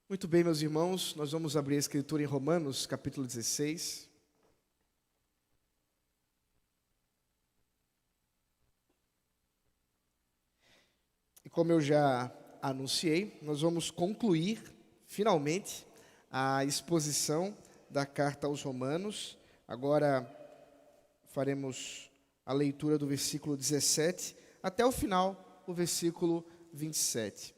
Muito bem, meus irmãos, nós vamos abrir a escritura em Romanos, capítulo 16. E como eu já anunciei, nós vamos concluir, finalmente, a exposição da carta aos Romanos. Agora faremos a leitura do versículo 17 até o final, o versículo 27.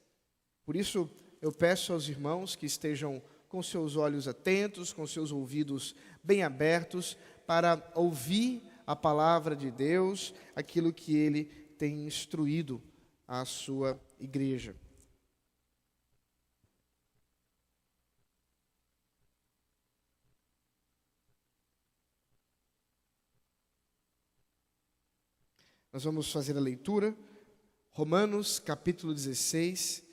Por isso, eu peço aos irmãos que estejam com seus olhos atentos, com seus ouvidos bem abertos, para ouvir a palavra de Deus, aquilo que Ele tem instruído à sua igreja. Nós vamos fazer a leitura, Romanos capítulo 16,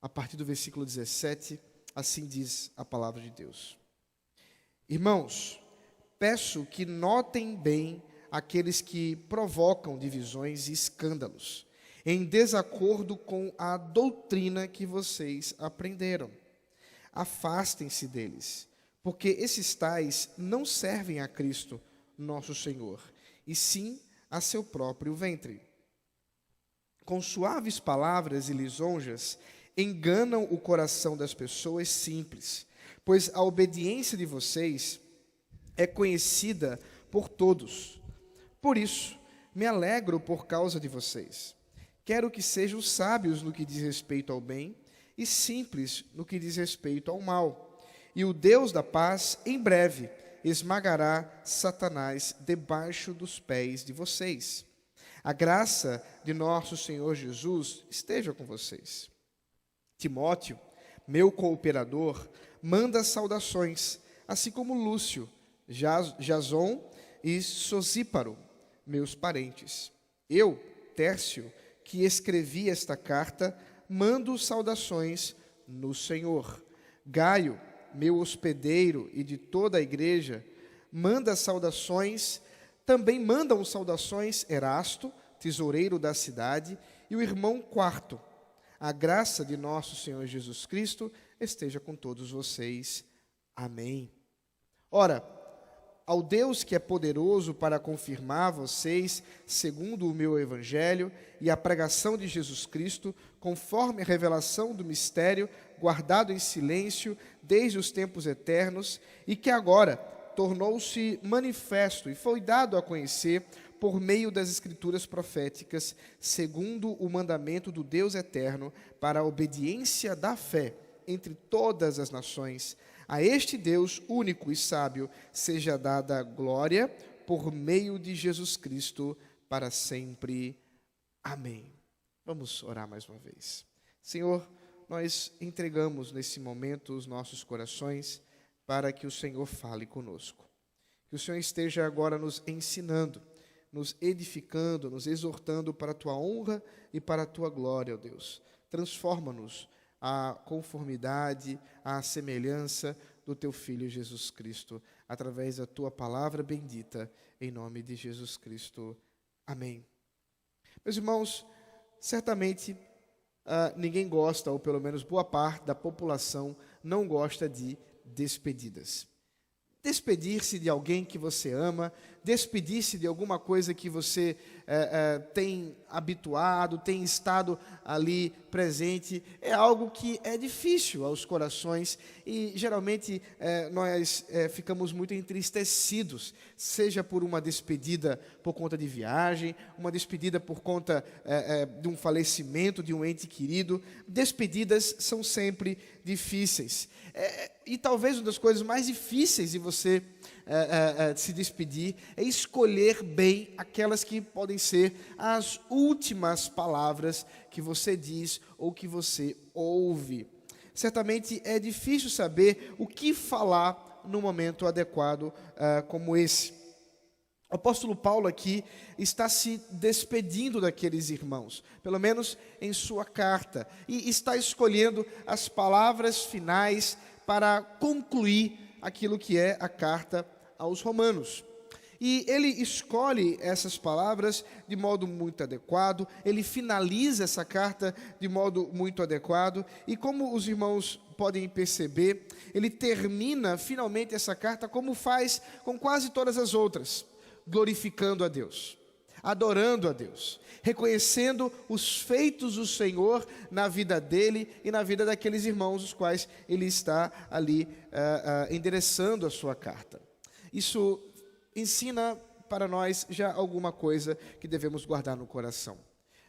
a partir do versículo 17, assim diz a palavra de Deus. Irmãos, peço que notem bem aqueles que provocam divisões e escândalos, em desacordo com a doutrina que vocês aprenderam. Afastem-se deles, porque esses tais não servem a Cristo, nosso Senhor, e sim a seu próprio ventre. Com suaves palavras e lisonjas, enganam o coração das pessoas simples, pois a obediência de vocês é conhecida por todos. Por isso, me alegro por causa de vocês. Quero que sejam sábios no que diz respeito ao bem e simples no que diz respeito ao mal. E o Deus da paz, em breve, esmagará Satanás debaixo dos pés de vocês. A graça de nosso Senhor Jesus esteja com vocês. Timóteo, meu cooperador, manda saudações, assim como Lúcio, Jason e Sosíparo, meus parentes. Eu, Tércio, que escrevi esta carta, mando saudações no Senhor. Gaio, meu hospedeiro e de toda a igreja, também mandam saudações Erasto, tesoureiro da cidade, e o irmão Quarto. A graça de nosso Senhor Jesus Cristo esteja com todos vocês. Amém. Ora, ao Deus que é poderoso para confirmar vocês, segundo o meu evangelho e a pregação de Jesus Cristo, conforme a revelação do mistério, guardado em silêncio desde os tempos eternos, e que agora tornou-se manifesto e foi dado a conhecer por meio das escrituras proféticas, segundo o mandamento do Deus eterno, para a obediência da fé entre todas as nações. A este Deus único e sábio seja dada glória por meio de Jesus Cristo para sempre. Amém. Vamos orar mais uma vez. Senhor, nós entregamos nesse momento os nossos corações para que o Senhor fale conosco. Que o Senhor esteja agora nos ensinando, nos edificando, nos exortando para a Tua honra e para a Tua glória, ó Deus. Transforma-nos à conformidade, à semelhança do Teu Filho Jesus Cristo, através da Tua palavra bendita, em nome de Jesus Cristo. Amém. Meus irmãos, certamente ninguém gosta, ou pelo menos boa parte da população não gosta de despedidas. Despedir-se de alguém que você ama, despedir-se de alguma coisa que você tem habituado, tem estado ali presente, é algo que é difícil aos corações e geralmente nós ficamos muito entristecidos, seja por uma despedida por conta de viagem, uma despedida por conta de um falecimento de um ente querido. Despedidas são sempre difíceis. E talvez uma das coisas mais difíceis de você se despedir é escolher bem aquelas que podem ser as últimas palavras que você diz ou que você ouve. Certamente é difícil saber o que falar no momento adequado como esse. O apóstolo Paulo aqui está se despedindo daqueles irmãos, pelo menos em sua carta, e está escolhendo as palavras finais para concluir aquilo que é a carta aos Romanos. E ele escolhe essas palavras de modo muito adequado, ele finaliza essa carta de modo muito adequado, e como os irmãos podem perceber, ele termina finalmente essa carta como faz com quase todas as outras, glorificando a Deus, adorando a Deus, reconhecendo os feitos do Senhor na vida dele e na vida daqueles irmãos os quais ele está ali endereçando a sua carta. Isso ensina para nós já alguma coisa que devemos guardar no coração.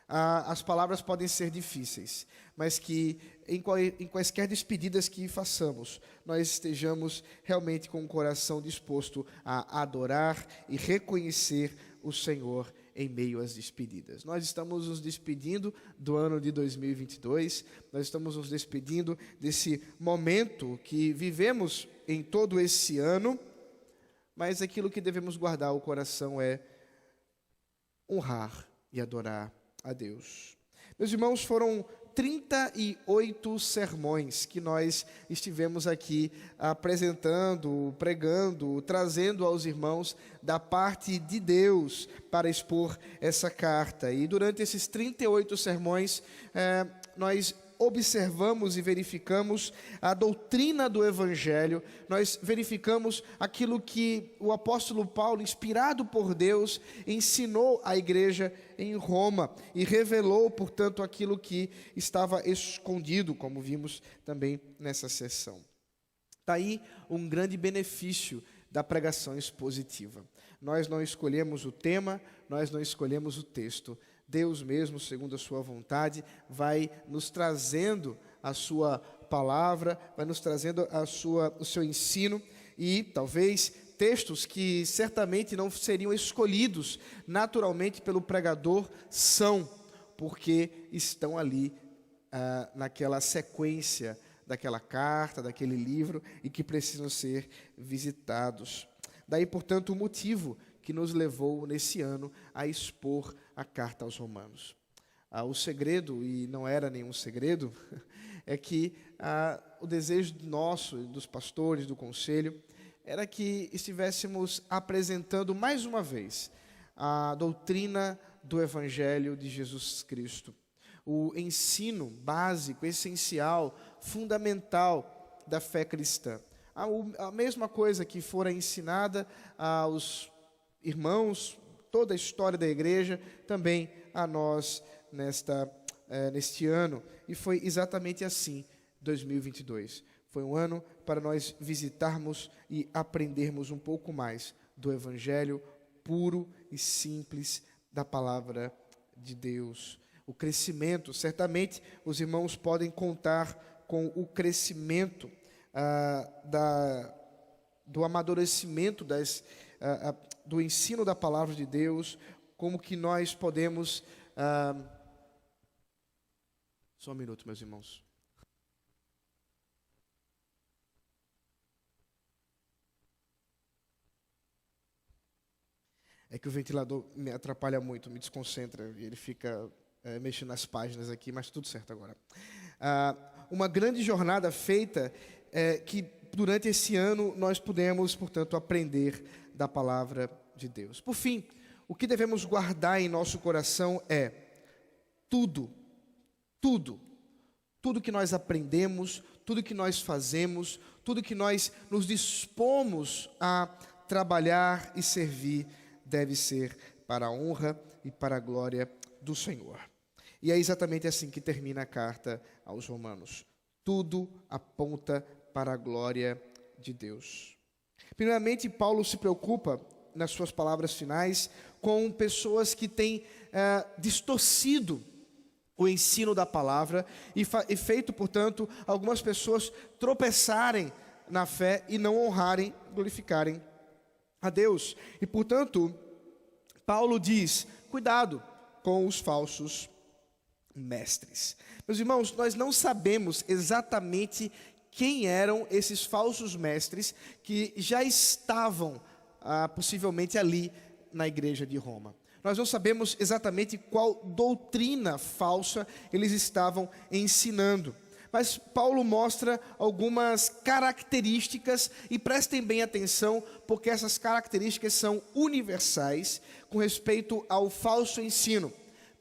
As palavras podem ser difíceis, mas que em quaisquer despedidas que façamos, nós estejamos realmente com o coração disposto a adorar e reconhecer o Senhor em meio às despedidas. Nós estamos nos despedindo do ano de 2022, nós estamos nos despedindo desse momento que vivemos em todo esse ano, mas aquilo que devemos guardar o coração é honrar e adorar a Deus. Meus irmãos, foram 38 sermões que nós estivemos aqui apresentando, pregando, trazendo aos irmãos da parte de Deus para expor essa carta. E durante esses 38 sermões, nós observamos e verificamos a doutrina do Evangelho, nós verificamos aquilo que o apóstolo Paulo, inspirado por Deus, ensinou à igreja em Roma e revelou, portanto, aquilo que estava escondido, como vimos também nessa sessão. Está aí um grande benefício da pregação expositiva. Nós não escolhemos o tema, nós não escolhemos o texto. Deus mesmo, segundo a sua vontade, vai nos trazendo a sua palavra, vai nos trazendo o seu ensino e talvez textos que certamente não seriam escolhidos naturalmente pelo pregador são, porque estão ali naquela sequência daquela carta, daquele livro e que precisam ser visitados. Daí, portanto, o motivo que nos levou nesse ano a expor a carta aos Romanos. O segredo, e não era nenhum segredo, é que o desejo nosso, dos pastores, do conselho, era que estivéssemos apresentando mais uma vez a doutrina do Evangelho de Jesus Cristo, o ensino básico, essencial, fundamental da fé cristã. A mesma coisa que fora ensinada aos irmãos, toda a história da igreja, também a nós neste ano. E foi exatamente assim, 2022. Foi um ano para nós visitarmos e aprendermos um pouco mais do Evangelho puro e simples da palavra de Deus. O crescimento, certamente os irmãos podem contar com o crescimento do amadurecimento do ensino da palavra de Deus, como que nós podemos... Só um minuto, meus irmãos. É que o ventilador me atrapalha muito, me desconcentra, e ele fica mexendo nas páginas aqui, mas tudo certo agora. Uma grande jornada feita que durante esse ano nós pudemos, portanto, aprender da palavra de Deus. Por fim, o que devemos guardar em nosso coração é tudo que nós aprendemos, tudo que nós fazemos, tudo que nós nos dispomos a trabalhar e servir, deve ser para a honra e para a glória do Senhor. E é exatamente assim que termina a carta aos Romanos. Tudo aponta para a glória de Deus. Primeiramente, Paulo se preocupa, nas suas palavras finais, com pessoas que têm distorcido o ensino da palavra e feito, portanto, algumas pessoas tropeçarem na fé e não honrarem, glorificarem a Deus. E, portanto, Paulo diz, cuidado com os falsos mestres. Meus irmãos, nós não sabemos exatamente quem eram esses falsos mestres que já estavam possivelmente ali na igreja de Roma. Nós não sabemos exatamente qual doutrina falsa eles estavam ensinando, Mas Paulo mostra algumas características, e prestem bem atenção, porque essas características são universais com respeito ao falso ensino.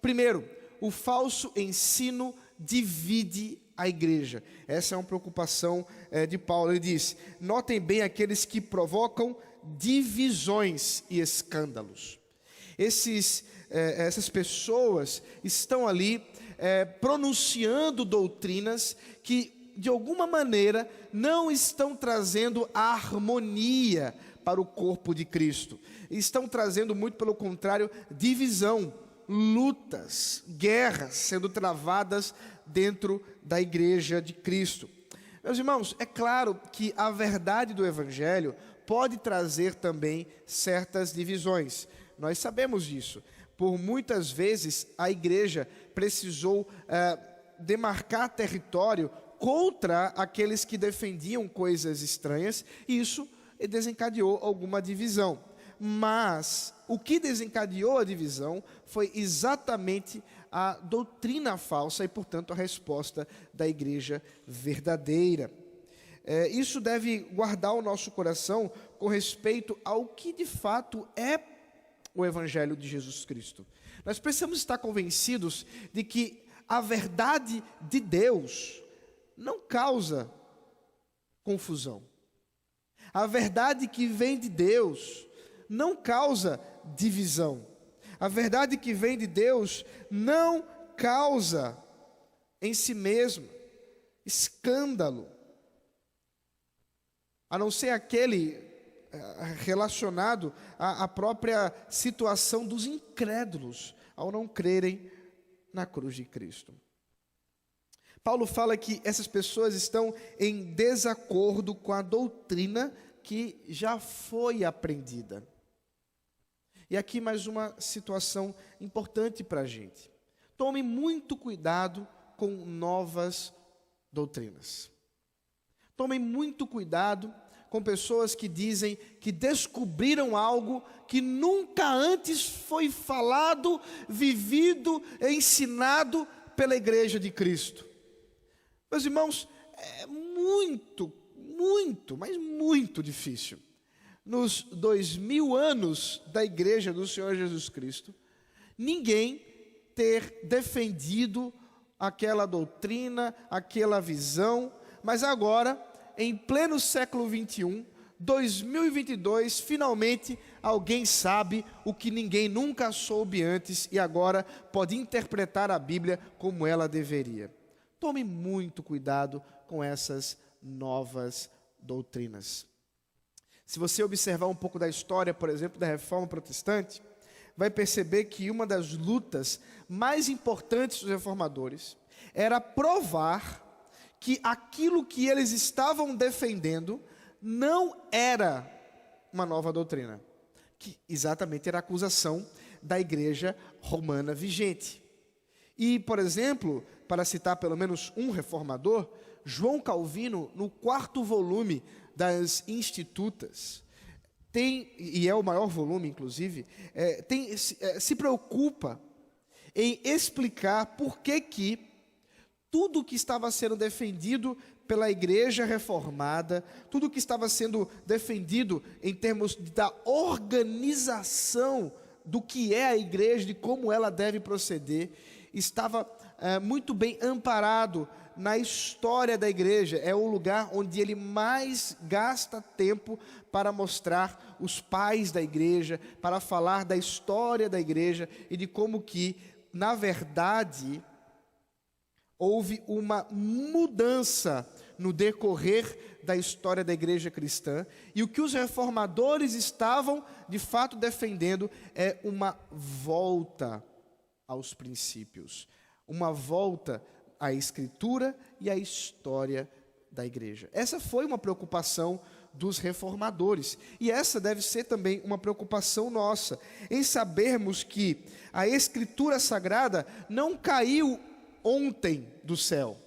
Primeiro, o falso ensino divide a igreja. Essa é uma preocupação de Paulo. Ele diz: notem bem aqueles que provocam divisões e escândalos. Essas pessoas estão ali pronunciando doutrinas que, de alguma maneira, não estão trazendo a harmonia para o corpo de Cristo. Estão trazendo, muito pelo contrário, divisão, lutas, guerras sendo travadas dentro da igreja de Cristo. Meus irmãos, é claro que a verdade do Evangelho pode trazer também certas divisões. Nós sabemos disso. Por muitas vezes a igreja precisou demarcar território contra aqueles que defendiam coisas estranhas, e isso desencadeou alguma divisão. Mas o que desencadeou a divisão foi exatamente a doutrina falsa e, portanto, a resposta da igreja verdadeira. Isso deve guardar o nosso coração com respeito ao que de fato é o Evangelho de Jesus Cristo. Nós precisamos estar convencidos de que a verdade de Deus não causa confusão. A verdade que vem de Deus não causa divisão. A verdade que vem de Deus não causa em si mesmo escândalo, a não ser aquele relacionado à própria situação dos incrédulos, ao não crerem na cruz de Cristo. Paulo fala que essas pessoas estão em desacordo com a doutrina que já foi aprendida. E aqui mais uma situação importante para a gente. Tome muito cuidado com novas doutrinas. Tome muito cuidado com pessoas que dizem que descobriram algo que nunca antes foi falado, vivido, ensinado pela igreja de Cristo. Meus irmãos, é muito, mas muito difícil, nos 2000 anos da igreja do Senhor Jesus Cristo, ninguém ter defendido aquela doutrina, aquela visão, mas agora, em pleno século 21, 2022, finalmente alguém sabe o que ninguém nunca soube antes e agora pode interpretar a Bíblia como ela deveria. Tome muito cuidado com essas novas doutrinas. Se você observar um pouco da história, por exemplo, da Reforma Protestante, vai perceber que uma das lutas mais importantes dos reformadores era provar que aquilo que eles estavam defendendo não era uma nova doutrina, que exatamente era a acusação da igreja romana vigente. E, por exemplo, para citar pelo menos um reformador, João Calvino, no 4º volume das Institutas, e é o maior volume, inclusive, se preocupa em explicar por que tudo que estava sendo defendido pela igreja reformada, tudo que estava sendo defendido em termos da organização do que é a igreja, de como ela deve proceder, estava muito bem amparado na história da igreja. É o lugar onde ele mais gasta tempo para mostrar os pais da igreja, para falar da história da igreja e de como que, na verdade, houve uma mudança no decorrer da história da igreja cristã, e o que os reformadores estavam, de fato, defendendo é uma volta aos princípios, uma volta à Escritura e à história da igreja. Essa foi uma preocupação dos reformadores, e essa deve ser também uma preocupação nossa, em sabermos que a Escritura Sagrada não caiu ontem do céu,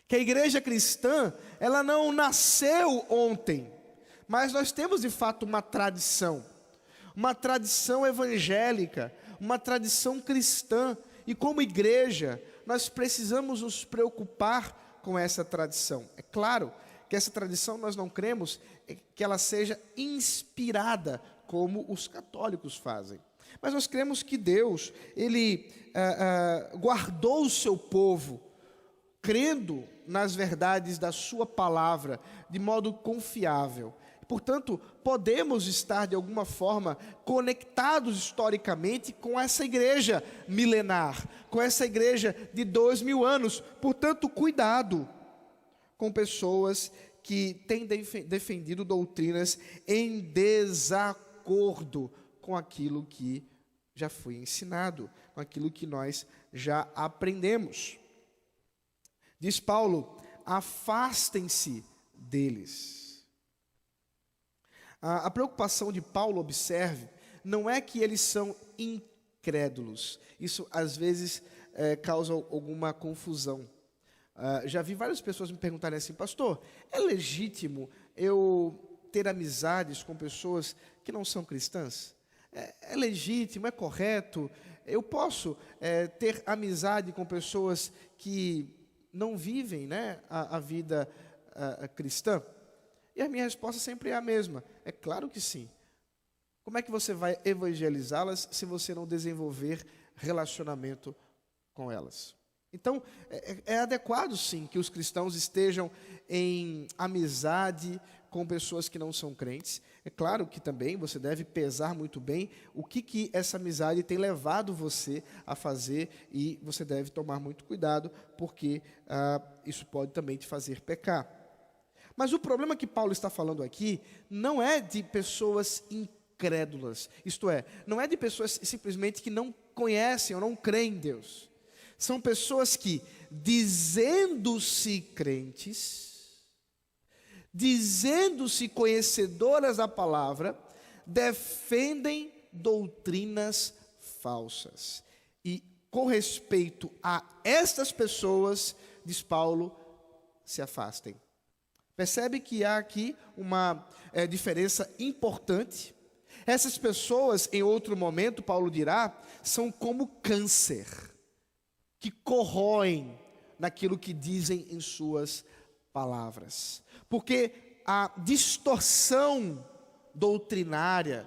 que a igreja cristã, ela não nasceu ontem, mas nós temos de fato uma tradição evangélica, uma tradição cristã, e como igreja, nós precisamos nos preocupar com essa tradição. É claro que essa tradição nós não cremos que ela seja inspirada, como os católicos fazem. Mas nós cremos que Deus, Ele guardou o seu povo, crendo nas verdades da sua palavra, de modo confiável. Portanto, podemos estar, de alguma forma, conectados historicamente com essa igreja milenar, com essa igreja de 2000 anos. Portanto, cuidado com pessoas que têm defendido doutrinas em desacordo com aquilo que já foi ensinado, com aquilo que nós já aprendemos. Diz Paulo: afastem-se deles. A preocupação de Paulo, observe, não é que eles são incrédulos. Isso, às vezes, causa alguma confusão. Já vi várias pessoas me perguntarem assim: pastor, é legítimo eu ter amizades com pessoas que não são cristãs? É legítimo, é correto? Eu posso ter amizade com pessoas que não vivem, né, a vida cristã? E a minha resposta sempre é a mesma: é claro que sim. Como é que você vai evangelizá-las se você não desenvolver relacionamento com elas? Então, é adequado sim que os cristãos estejam em amizade com pessoas que não são crentes. É claro que também você deve pesar muito bem o que essa amizade tem levado você a fazer, e você deve tomar muito cuidado, porque isso pode também te fazer pecar. Mas o problema que Paulo está falando aqui não é de pessoas incrédulas, isto é, não é de pessoas simplesmente que não conhecem ou não creem em Deus. São pessoas que, dizendo-se crentes, dizendo-se conhecedoras da palavra, defendem doutrinas falsas. E com respeito a estas pessoas, diz Paulo, se afastem. Percebe que há aqui uma diferença importante. Essas pessoas, em outro momento, Paulo dirá, são como câncer, que corroem naquilo que dizem em suas palavras. Porque a distorção doutrinária,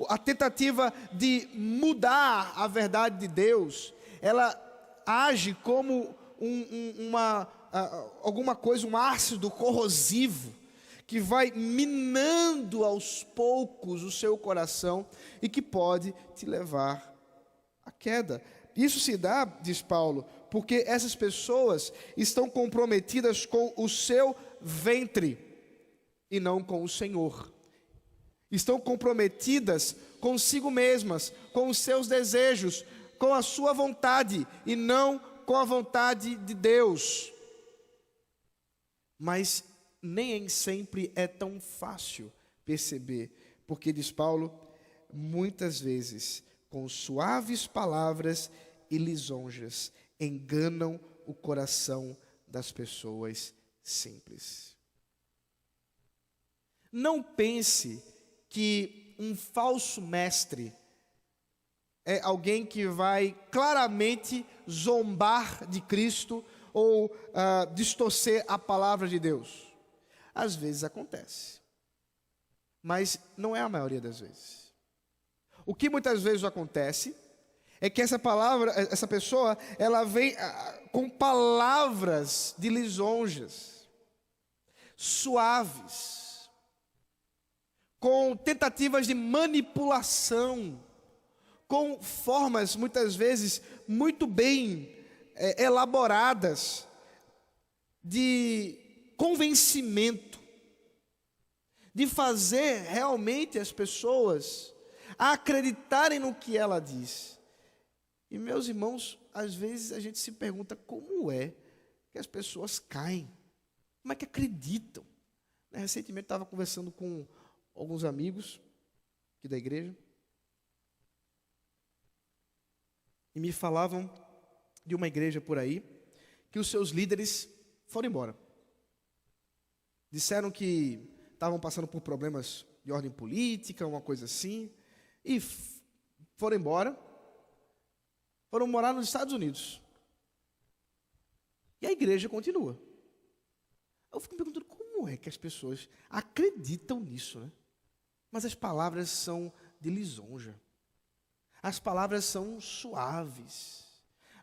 a tentativa de mudar a verdade de Deus, ela age como alguma coisa, um ácido corrosivo, que vai minando aos poucos o seu coração e que pode te levar à queda. Isso se dá, diz Paulo, porque essas pessoas estão comprometidas com o seu ventre e não com o Senhor. Estão comprometidas consigo mesmas, com os seus desejos, com a sua vontade e não com a vontade de Deus. Mas nem sempre é tão fácil perceber, porque, diz Paulo, muitas vezes, com suaves palavras e lisonjas, enganam o coração das pessoas simples. Não pense que um falso mestre é alguém que vai claramente zombar de Cristo ou distorcer a palavra de Deus. Às vezes acontece, mas não é a maioria das vezes. O que muitas vezes acontece é que essa pessoa, ela vem com palavras de lisonjas, suaves, com tentativas de manipulação, com formas muitas vezes muito bem elaboradas de convencimento, de fazer realmente as pessoas acreditarem no que ela diz. E, meus irmãos, às vezes a gente se pergunta como é que as pessoas caem, como é que acreditam. Recentemente estava conversando com alguns amigos aqui da igreja e me falavam de uma igreja por aí que os seus líderes foram embora. Disseram que estavam passando por problemas de ordem política, uma coisa assim, e foram embora, foram morar nos Estados Unidos. E a igreja continua. Eu fico me perguntando como é que as pessoas acreditam nisso, né? Mas as palavras são de lisonja. As palavras são suaves.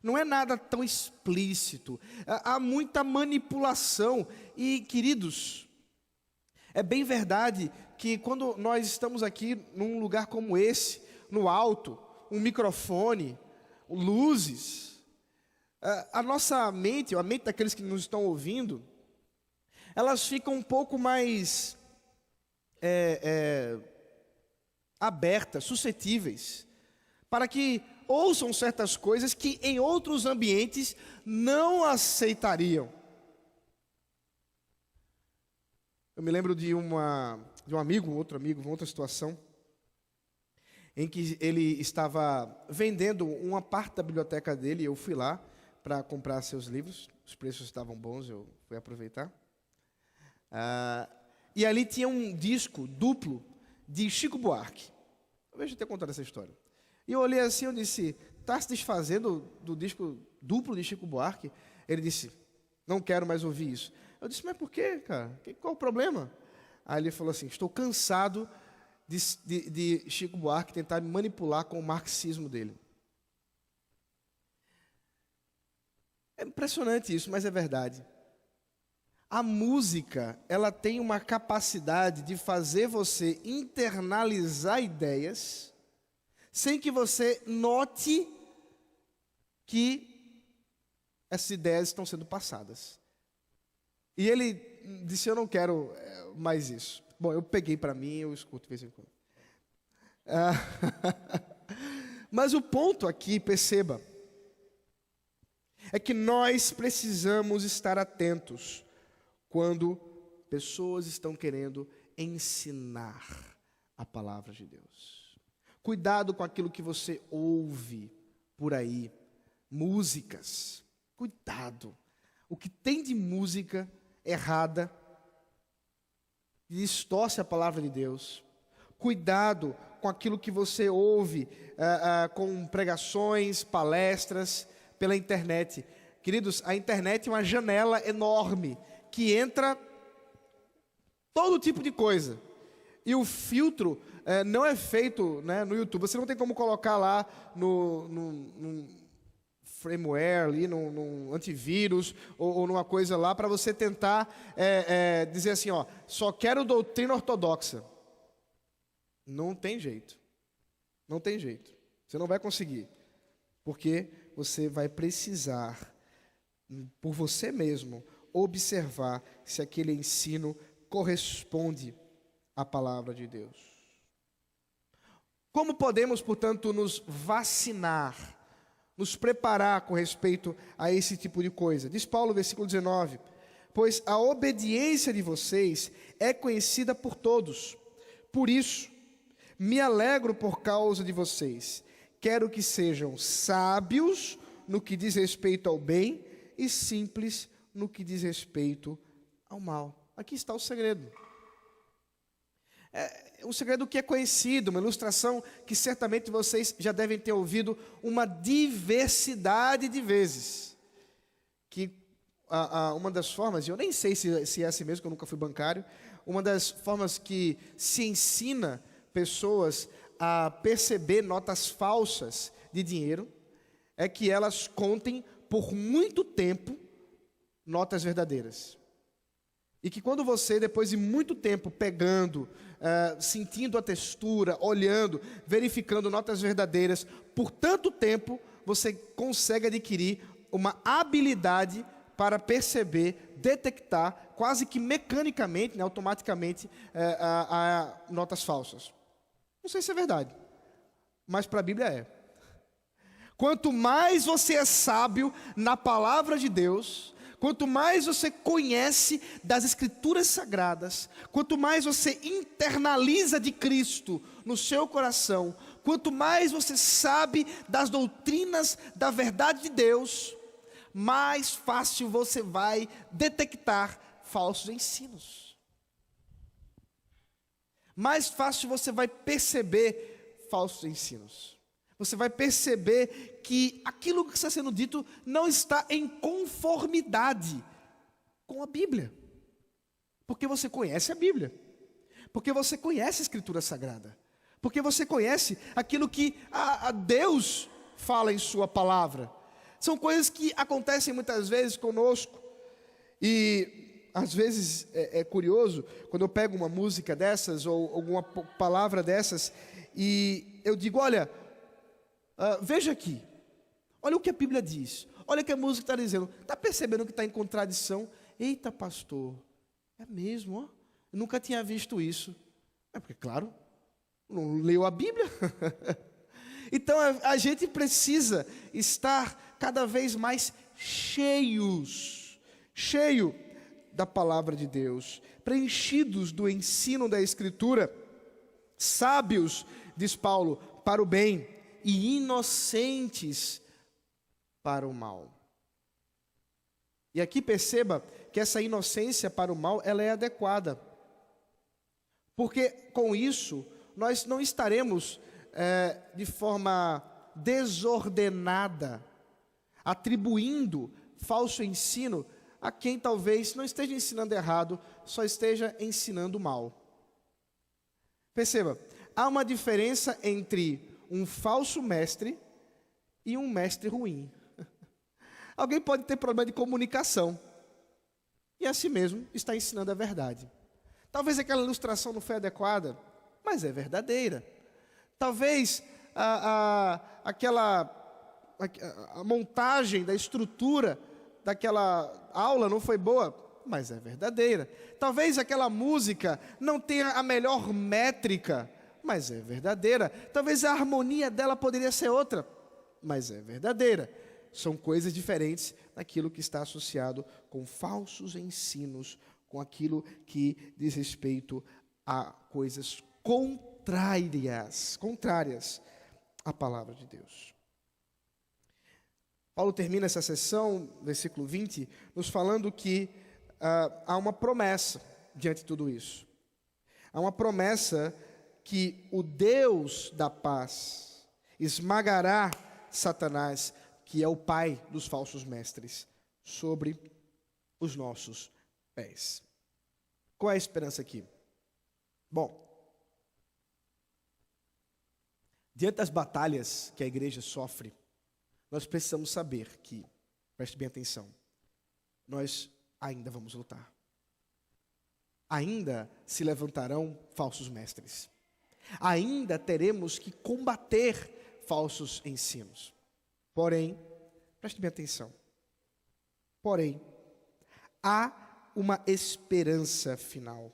Não é nada tão explícito. Há muita manipulação. E, queridos, é bem verdade que quando nós estamos aqui num lugar como esse, no alto, um microfone, luzes, a nossa mente, a mente daqueles que nos estão ouvindo, elas ficam um pouco mais abertas, suscetíveis, para que ouçam certas coisas que em outros ambientes não aceitariam. Eu me lembro de um amigo, outro amigo, uma outra situação, em que ele estava vendendo uma parte da biblioteca dele, e eu fui lá para comprar seus livros, os preços estavam bons, eu fui aproveitar. E ali tinha um disco duplo de Chico Buarque. Talvez eu tenha contado essa história. E eu olhei assim, eu disse, está se desfazendo do disco duplo de Chico Buarque? Ele disse, não quero mais ouvir isso. Eu disse, mas por quê, cara? Qual o problema? Aí ele falou assim, estou cansado de Chico Buarque tentar me manipular com o marxismo dele. É impressionante isso, mas é verdade. A música, ela tem uma capacidade de fazer você internalizar ideias, sem que você note que essas ideias estão sendo passadas. E ele disse, eu não quero mais isso. Bom, eu peguei para mim, eu escuto de vez em quando. Mas o ponto aqui, perceba, é que nós precisamos estar atentos quando pessoas estão querendo ensinar a palavra de Deus. Cuidado com aquilo que você ouve por aí, músicas. Cuidado. O que tem de música errada distorce a palavra de Deus. Cuidado com aquilo que você ouve com pregações, palestras pela internet. Queridos, a internet é uma janela enorme que entra todo tipo de coisa. E o filtro não é feito, né, no YouTube. Você não tem como colocar lá no firmware, ali, num antivírus, ou numa coisa lá, para você tentar dizer assim, ó, só quero doutrina ortodoxa. Não tem jeito. Não tem jeito. Você não vai conseguir. Porque você vai precisar, por você mesmo, observar se aquele ensino corresponde à palavra de Deus. Como podemos, portanto, nos vacinar, nos preparar com respeito a esse tipo de coisa? Diz Paulo, versículo 19, pois a obediência de vocês é conhecida por todos. Por isso, me alegro por causa de vocês. Quero que sejam sábios no que diz respeito ao bem e simples no que diz respeito ao mal. Aqui está o segredo. É um segredo que é conhecido, uma ilustração que certamente vocês já devem ter ouvido uma diversidade de vezes. Que uma das formas, e eu nem sei se é assim mesmo, que eu nunca fui bancário, uma das formas que se ensina pessoas a perceber notas falsas de dinheiro é que elas contem por muito tempo notas verdadeiras. E que quando você, depois de muito tempo pegando, sentindo a textura, olhando, verificando notas verdadeiras, por tanto tempo, você consegue adquirir uma habilidade para perceber, detectar, quase que mecanicamente, né, automaticamente, notas falsas. Não sei se é verdade, mas para a Bíblia é. Quanto mais você é sábio na palavra de Deus, quanto mais você conhece das Escrituras Sagradas, quanto mais você internaliza de Cristo no seu coração, quanto mais você sabe das doutrinas da verdade de Deus, mais fácil você vai detectar falsos ensinos. Mais fácil você vai perceber falsos ensinos. Você vai perceber que aquilo que está sendo dito não está em conformidade com a Bíblia. Porque você conhece a Bíblia. Porque você conhece a Escritura Sagrada. Porque você conhece aquilo que a Deus fala em sua palavra. São coisas que acontecem muitas vezes conosco. E às vezes é curioso, quando eu pego uma música dessas ou alguma palavra dessas, e eu digo, olha, veja aqui, olha o que a Bíblia diz, olha o que a música está dizendo, está percebendo que está em contradição? Eita, pastor, é mesmo, ó, eu nunca tinha visto isso. É porque, claro, não leu a Bíblia. Então a gente precisa estar cada vez mais cheio da palavra de Deus, preenchidos do ensino da Escritura, sábios, diz Paulo, para o bem e inocentes para o mal. E aqui perceba que essa inocência para o mal, ela é adequada. Porque com isso, nós não estaremos de forma desordenada, atribuindo falso ensino a quem talvez não esteja ensinando errado, só esteja ensinando mal. Perceba, há uma diferença entre um falso mestre e um mestre ruim. Alguém pode ter problema de comunicação e assim mesmo está ensinando a verdade. Talvez aquela ilustração não foi adequada, mas é verdadeira. Talvez a montagem da estrutura daquela aula não foi boa, mas é verdadeira. Talvez aquela música não tenha a melhor métrica, mas é verdadeira. Talvez a harmonia dela poderia ser outra, mas é verdadeira. São coisas diferentes daquilo que está associado com falsos ensinos, com aquilo que diz respeito a coisas contrárias à palavra de Deus. Paulo termina essa sessão, versículo 20, nos falando que há uma promessa diante de tudo isso. Há uma promessa que o Deus da paz esmagará Satanás, que é o pai dos falsos mestres, sobre os nossos pés. Qual é a esperança aqui? Bom, diante das batalhas que a igreja sofre, nós precisamos saber que, preste bem atenção, nós ainda vamos lutar. Ainda se levantarão falsos mestres. Ainda teremos que combater falsos ensinos. Porém, preste bem atenção. Porém, há uma esperança final.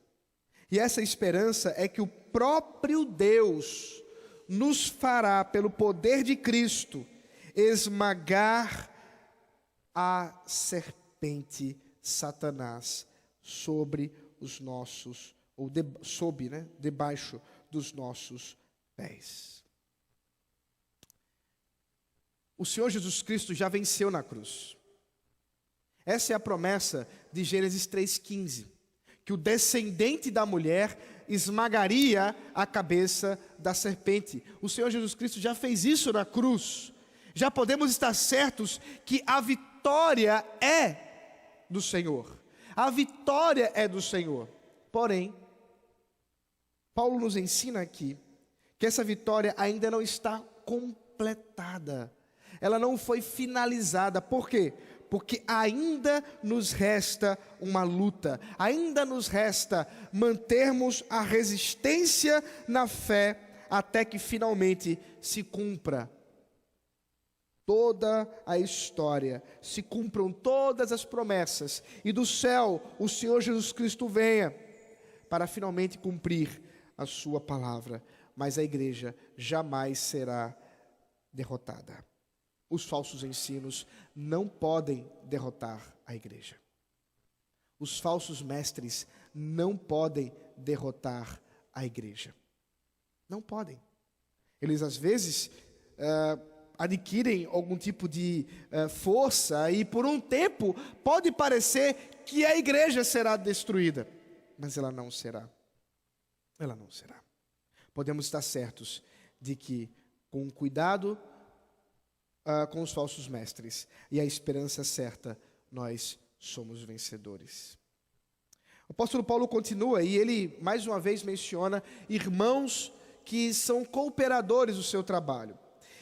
E essa esperança é que o próprio Deus nos fará, pelo poder de Cristo, esmagar a serpente Satanás sobre os nossos, ou debaixo dos nossos pés. O Senhor Jesus Cristo já venceu na cruz. Essa é a promessa de Gênesis 3,15, que o descendente da mulher esmagaria a cabeça da serpente. O Senhor Jesus Cristo já fez isso na cruz. Já podemos estar certos que a vitória é do Senhor. A vitória é do Senhor. Porém, Paulo nos ensina aqui que essa vitória ainda não está completada. Ela não foi finalizada. Por quê? Porque ainda nos resta uma luta. Ainda nos resta mantermos a resistência na fé até que finalmente se cumpra toda a história, se cumpram todas as promessas, e do céu o Senhor Jesus Cristo venha para finalmente cumprir a sua palavra. Mas a igreja jamais será derrotada. Os falsos ensinos não podem derrotar a igreja. Os falsos mestres não podem derrotar a igreja. Não podem. Eles às vezes adquirem algum tipo de força e por um tempo pode parecer que a igreja será destruída, mas ela não será. Ela não será. Podemos estar certos de que com cuidado com os falsos mestres e a esperança certa, nós somos vencedores. O apóstolo Paulo continua e ele mais uma vez menciona irmãos que são cooperadores do seu trabalho.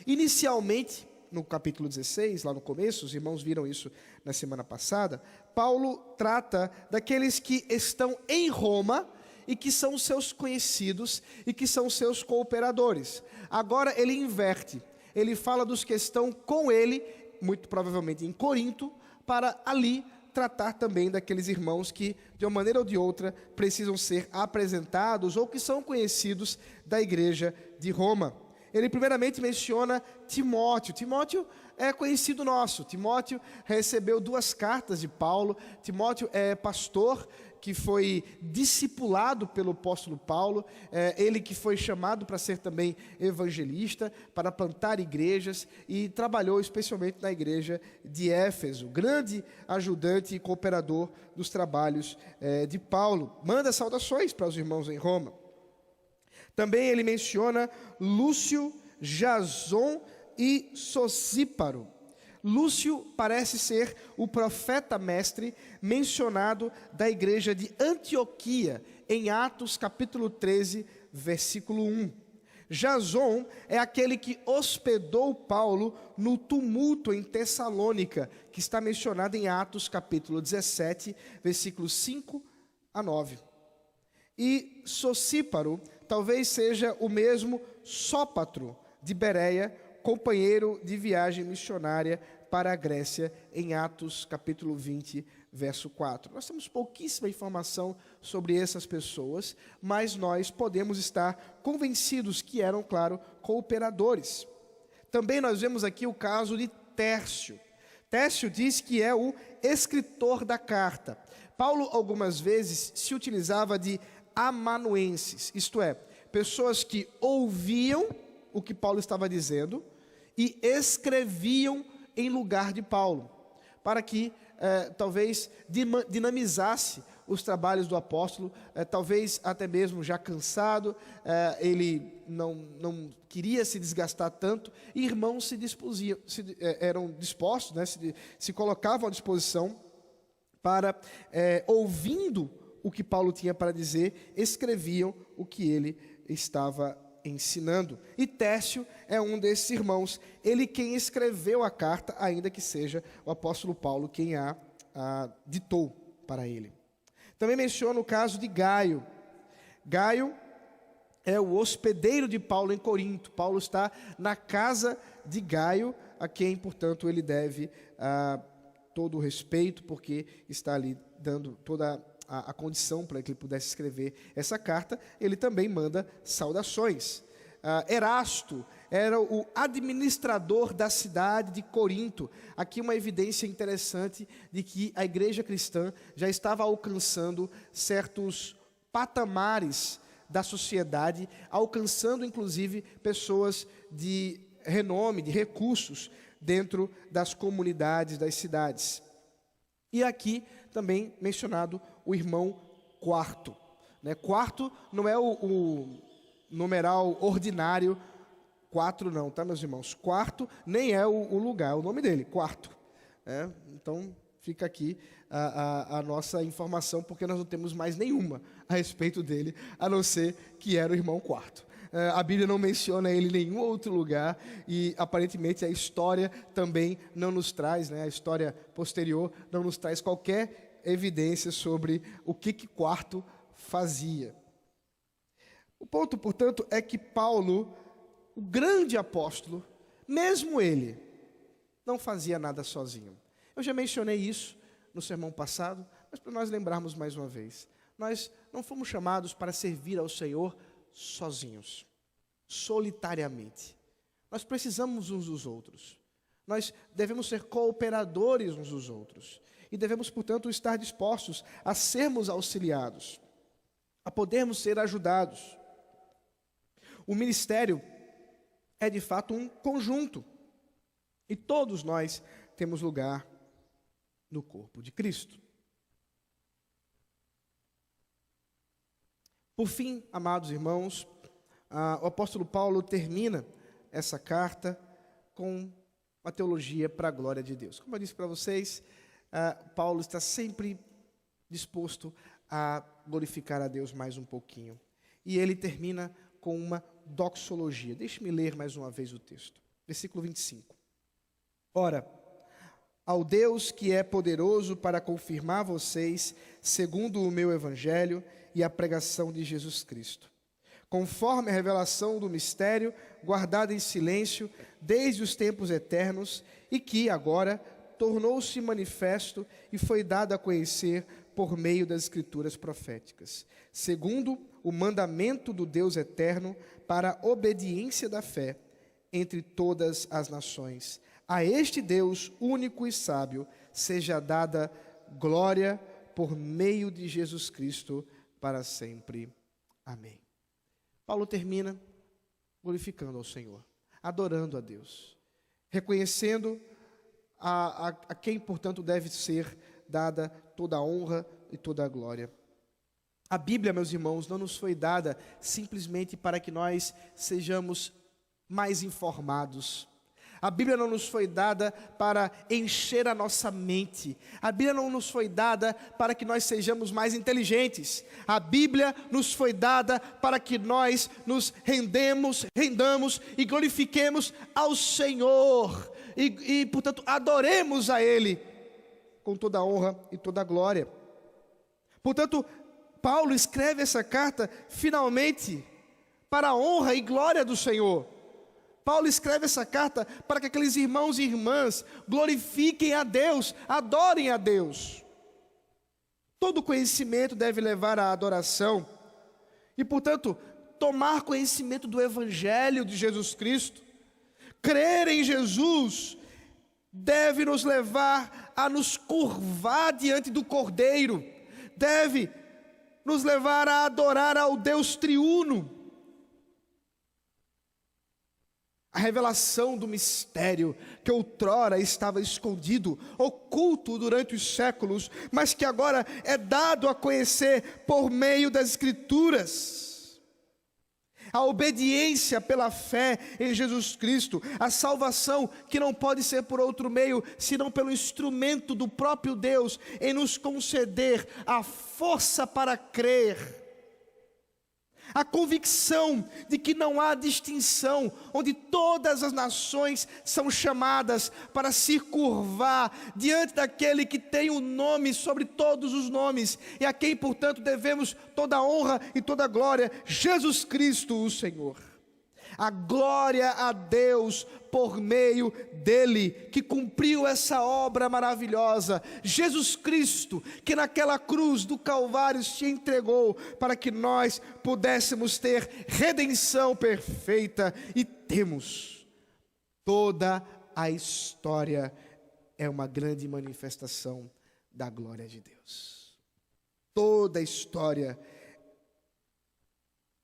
Inicialmente, no capítulo 16, lá no começo, os irmãos viram isso na semana passada, Paulo trata daqueles que estão em Roma e que são seus conhecidos e que são seus cooperadores. Agora ele inverte, ele fala dos que estão com ele, muito provavelmente em Corinto, para ali tratar também daqueles irmãos que, de uma maneira ou de outra, precisam ser apresentados ou que são conhecidos da igreja de Roma. Ele primeiramente menciona Timóteo. Timóteo é conhecido nosso. Timóteo recebeu 2 cartas de Paulo. Timóteo é pastor que foi discipulado pelo apóstolo Paulo, ele que foi chamado para ser também evangelista, para plantar igrejas, e trabalhou especialmente na igreja de Éfeso, grande ajudante e cooperador dos trabalhos de Paulo. Manda saudações para os irmãos em Roma. Também ele menciona Lúcio, Jason e Sosíparo. Lúcio parece ser o profeta mestre mencionado da igreja de Antioquia, em Atos capítulo 13, versículo 1. Jason é aquele que hospedou Paulo no tumulto em Tessalônica, que está mencionado em Atos capítulo 17, versículos 5 a 9. E Sosíparo talvez seja o mesmo Sópatro de Bereia, companheiro de viagem missionária para a Grécia, em Atos capítulo 20, verso 4. Nós temos pouquíssima informação sobre essas pessoas, mas nós podemos estar convencidos que eram, claro, cooperadores. Também nós vemos aqui o caso de Tércio. Tércio diz que é o escritor da carta. Paulo, algumas vezes, se utilizava de amanuenses, isto é, pessoas que ouviam o que Paulo estava dizendo e escreviam em lugar de Paulo, para que talvez dinamizasse os trabalhos do apóstolo, talvez até mesmo já cansado, ele não queria se desgastar tanto, e irmãos eram dispostos, né, se colocavam à disposição para, ouvindo o que Paulo tinha para dizer, escreviam o que ele estava ensinando. E Tércio é um desses irmãos, ele quem escreveu a carta, ainda que seja o apóstolo Paulo quem a ditou para ele. Também menciona o caso de Gaio. Gaio é o hospedeiro de Paulo em Corinto. Paulo está na casa de Gaio, a quem, portanto, ele deve todo o respeito, porque está ali dando toda a condição para que ele pudesse escrever essa carta. Ele também manda saudações. Erasto era o administrador da cidade de Corinto. Aqui uma evidência interessante de que a igreja cristã já estava alcançando certos patamares da sociedade, alcançando inclusive pessoas de renome, de recursos dentro das comunidades, das cidades. E aqui também mencionado o irmão Quarto. Quarto não é o numeral ordinário, 4 não, tá, meus irmãos? Quarto nem é o lugar, é o nome dele, Quarto. Então, fica aqui a nossa informação, porque nós não temos mais nenhuma a respeito dele, a não ser que era o irmão Quarto. A Bíblia não menciona ele em nenhum outro lugar, e aparentemente a história também não nos traz, a história posterior não nos traz qualquer evidência sobre o que Quarto fazia. O ponto, portanto, é que Paulo, o grande apóstolo, mesmo ele, não fazia nada sozinho. Eu já mencionei isso no sermão passado, mas para nós lembrarmos mais uma vez, nós não fomos chamados para servir ao Senhor sozinhos, solitariamente. Nós precisamos uns dos outros. Nós devemos ser cooperadores uns dos outros. E devemos, portanto, estar dispostos a sermos auxiliados, a podermos ser ajudados. O ministério é, de fato, um conjunto. E todos nós temos lugar no corpo de Cristo. Por fim, amados irmãos, o apóstolo Paulo termina essa carta com uma teologia para a glória de Deus. Como eu disse para vocês, Paulo está sempre disposto a glorificar a Deus mais um pouquinho. E ele termina com uma doxologia. Deixe-me ler mais uma vez o texto. Versículo 25. Ora, ao Deus que é poderoso para confirmar vocês, segundo o meu evangelho e a pregação de Jesus Cristo, conforme a revelação do mistério, guardado em silêncio desde os tempos eternos, e que agora tornou-se manifesto e foi dado a conhecer por meio das escrituras proféticas, segundo o mandamento do Deus eterno, para a obediência da fé entre todas as nações. A este Deus único e sábio seja dada glória por meio de Jesus Cristo para sempre. Amém. Paulo termina glorificando ao Senhor, adorando a Deus, reconhecendo a quem, portanto, deve ser dada toda a honra e toda a glória. A Bíblia, meus irmãos, não nos foi dada simplesmente para que nós sejamos mais informados. A Bíblia não nos foi dada para encher a nossa mente. A Bíblia não nos foi dada para que nós sejamos mais inteligentes. A Bíblia nos foi dada para que nós nos rendamos e glorifiquemos ao Senhor. E, portanto, adoremos a Ele com toda a honra e toda a glória. Portanto, Paulo escreve essa carta, finalmente, para a honra e glória do Senhor. Paulo escreve essa carta para que aqueles irmãos e irmãs glorifiquem a Deus, adorem a Deus. Todo conhecimento deve levar à adoração. E, portanto, tomar conhecimento do Evangelho de Jesus Cristo, crer em Jesus, deve nos levar a nos curvar diante do Cordeiro, deve nos levar a adorar ao Deus triuno. A revelação do mistério que outrora estava escondido, oculto durante os séculos, mas que agora é dado a conhecer por meio das Escrituras. A obediência pela fé em Jesus Cristo, a salvação que não pode ser por outro meio, senão pelo instrumento do próprio Deus em nos conceder a força para crer. A convicção de que não há distinção, onde todas as nações são chamadas para se curvar diante daquele que tem o nome sobre todos os nomes, e a quem, portanto, devemos toda a honra e toda a glória, Jesus Cristo, o Senhor. A glória a Deus por meio dele, que cumpriu essa obra maravilhosa. Jesus Cristo, que naquela cruz do Calvário se entregou para que nós pudéssemos ter redenção perfeita, e temos. Toda a história é uma grande manifestação da glória de Deus. Toda a história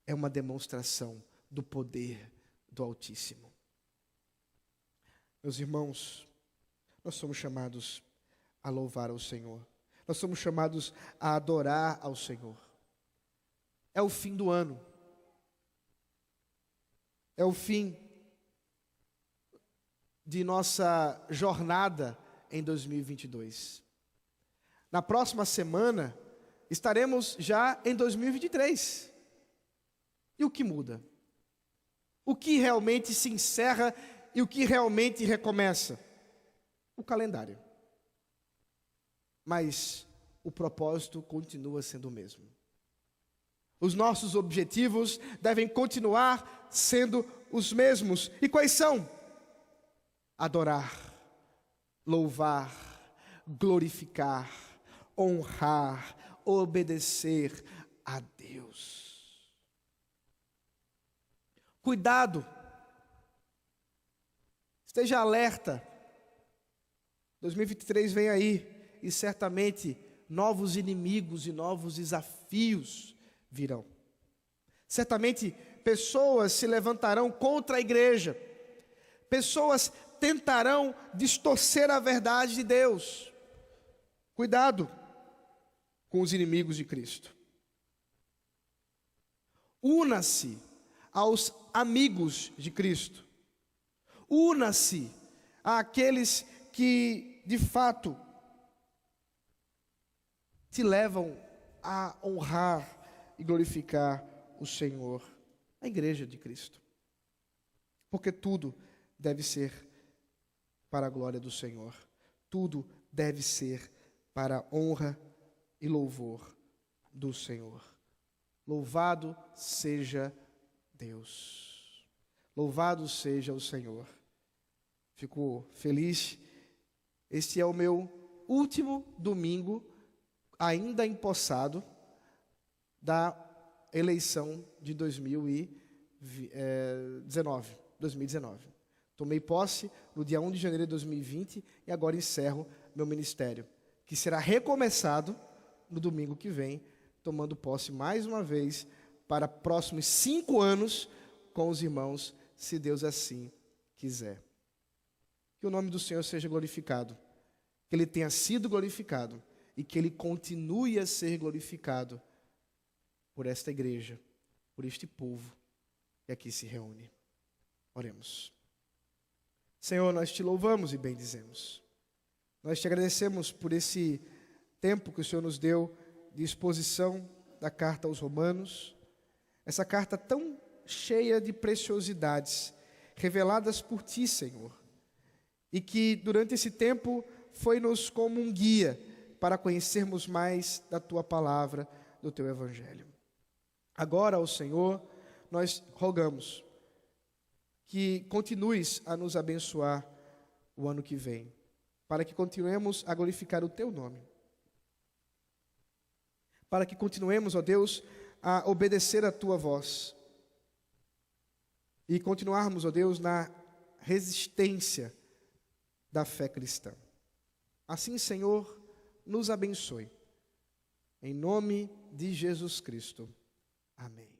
é uma demonstração do poder do Altíssimo. Meus irmãos, nós somos chamados a louvar ao Senhor. Nós somos chamados a adorar ao Senhor. É o fim do ano. É o fim de nossa jornada em 2022. Na próxima semana, estaremos já em 2023. E o que muda? O que realmente se encerra e o que realmente recomeça? O calendário. Mas o propósito continua sendo o mesmo. Os nossos objetivos devem continuar sendo os mesmos. E quais são? Adorar, louvar, glorificar, honrar, obedecer a Deus. Cuidado, esteja alerta, 2023 vem aí, e certamente novos inimigos e novos desafios virão. Certamente pessoas se levantarão contra a igreja, pessoas tentarão distorcer a verdade de Deus. Cuidado com os inimigos de Cristo. Una-se aos amigos de Cristo. Una-se àqueles que, de fato, te levam a honrar e glorificar o Senhor, a igreja de Cristo. Porque tudo deve ser para a glória do Senhor. Tudo deve ser para a honra e louvor do Senhor. Louvado seja Deus. Louvado seja o Senhor. Fico feliz. Este é o meu último domingo, ainda empossado, da eleição de 2019. Tomei posse no dia 1 de janeiro de 2020 e agora encerro meu ministério, que será recomeçado no domingo que vem, tomando posse mais uma vez para próximos 5 anos com os irmãos, se Deus assim quiser. Que o nome do Senhor seja glorificado, que Ele tenha sido glorificado e que Ele continue a ser glorificado por esta igreja, por este povo que aqui se reúne. Oremos. Senhor, nós te louvamos e bendizemos. Nós te agradecemos por esse tempo que o Senhor nos deu de exposição da carta aos Romanos, essa carta tão cheia de preciosidades, reveladas por Ti, Senhor, e que durante esse tempo foi-nos como um guia para conhecermos mais da Tua palavra, do Teu Evangelho. Agora, ao Senhor, nós rogamos que continues a nos abençoar o ano que vem, para que continuemos a glorificar o Teu nome, para que continuemos, ó Deus, a obedecer a Tua voz e continuarmos, ó Deus, na resistência da fé cristã. Assim, Senhor, nos abençoe. Em nome de Jesus Cristo. Amém.